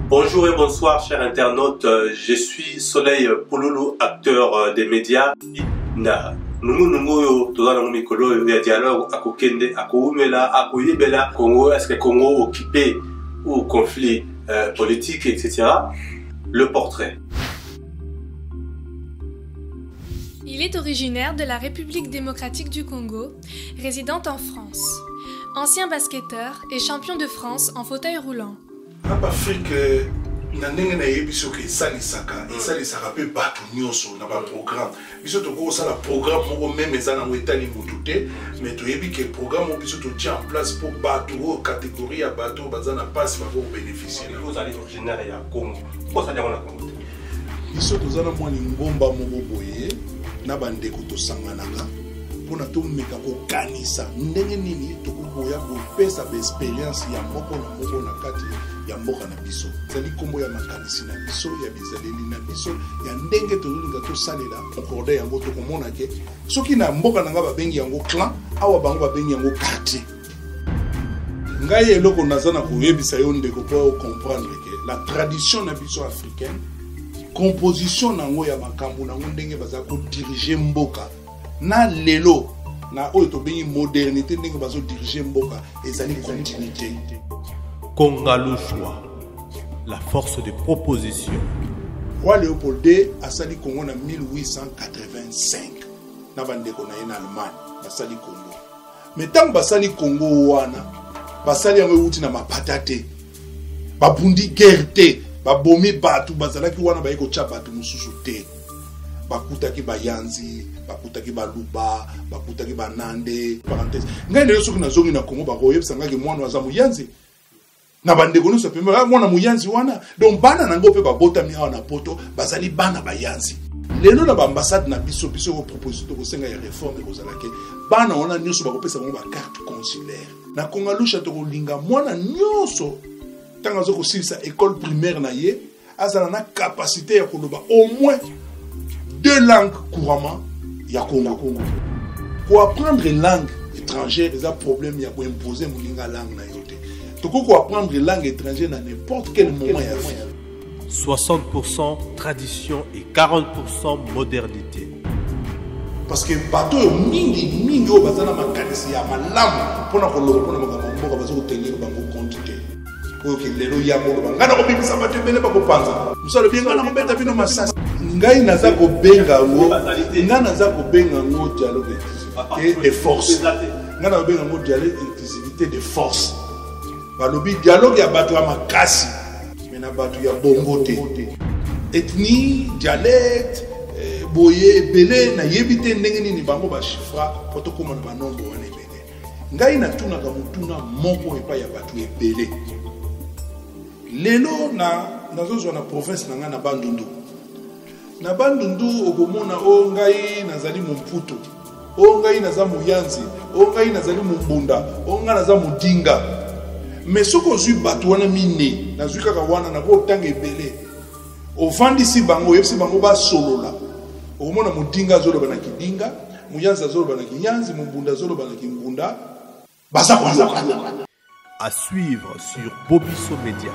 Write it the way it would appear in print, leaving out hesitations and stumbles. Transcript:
Bonjour et bonsoir chers internautes, je suis Soleil Pouloulou, acteur des médias. Nungu tozana mikolo ya dialogue akokende akoumela akoyebela Congo, est-ce que Congo occupé ou conflit politique, etc. Le portrait. Il est originaire de la République démocratique du Congo, résidant en France. Ancien basketteur et champion de France en fauteuil roulant. En Afrique, na ndenge na yebiso ke salisaka pe batu nyonso na ba programme biso to ko sala programme moko même ezana ngwetali mututé mais to yebi ke programme biso to tient en place pour batu o catégorie ya batu bazana passe ba ko bénéficier na vous allez originaire ya Congo ko ça na Congo biso to zana mwa ngomba moko boye na bandeko to sanganaka pona to meka ko kanisa ndenge nini to ko boya ko pesa ba expérience ya moko na kati ya mboka na biso zali kombo ya makanisi na biso ya bizaleli na biso ya ndenge tozolinga tosalela concorde yango tokomona ke soki na mboka na nga babengi yango clan awa bango babengi yango quartier ngai eloko naza na koyebisa yo ndeko po comprendre ke la tradition na biso africaine composition nango ya makambo nango ndenge baza ko diriger mboka na lelo na oyo tobengi modernité ndenge bazo diriger mboka ezali continuité. Congalushwa, la force de proposition. Roi Léopold II a sali Congo en 1885. Na bandeko na en Allemagne, basali Congo. Mais tant basali Congo wana, basali yango uti na mapatate. Babundi guerre te, babomi batu bazalaki wana bayeko tcha batu mususu te. Bakutaki bayanzi, bakutaki baluba, bakutaki banande, parenthèse. Ngai lelo soki na zongi na Congo bakoyebisa ngaki mwana waza muyanzi. Na bandeko nyonso pembe mwana muyanzi wana donc bana nango pe babotami awa na poto bazali bana bayanzi lelo na ambassade na biso ko proposition ko senga ya réforme ko zalake bana wana nyonso bakopesa bango ba carte consulaire na Congalusha to kolinga mwana nyonso tanga zo ko silisa école primaire na ye azala na capacité ya koloba au moins 2 langues couramment ya Congo pour apprendre une langue étrangère des problèmes ya ko imposer molinga langue na yo. Tu peux apprendre une langue étrangère à n'importe quel moment. 60% tradition et 40% modernité. Parce que bateau mingi au bazana makanisi ya malamu pona ko loko pona makambo bazo tenir bango quantité. OK lelo ya mo ngana ko bibisa bateau bele ba ko panza. Musalo bien ngana ko beta bino masasi. Ngai naza ko benga ngo ngana naza ko benga ngo dialogue de force. Ngana ko benga ngo dialogue inclusivité de force. Balobi dialogue ya bato ya makasi mena bato ya bongo te ethnie dialecte boye belé na yebite ndenge nini bango ba chiffra poto koma na banombo wana ebele ngai na tuna ka mutuna moko epa ya bato ebele lelo na zozo na province na nga na bandundu okomona o ngai nazali mumputu o ngai naza muyanzi o ngai nazali mumbunda o ngai naza mudinga. Mais ce que je batu wana mine na zuka ka wana na ko tanga ebele o vandisi bango yepsi bango ba solola o mona mudinga zolo bana kidinga muyanza zolo bana kinyanzi mumbunda zolo bana kimbunda baza kwa à suivre sur Bobiso Media.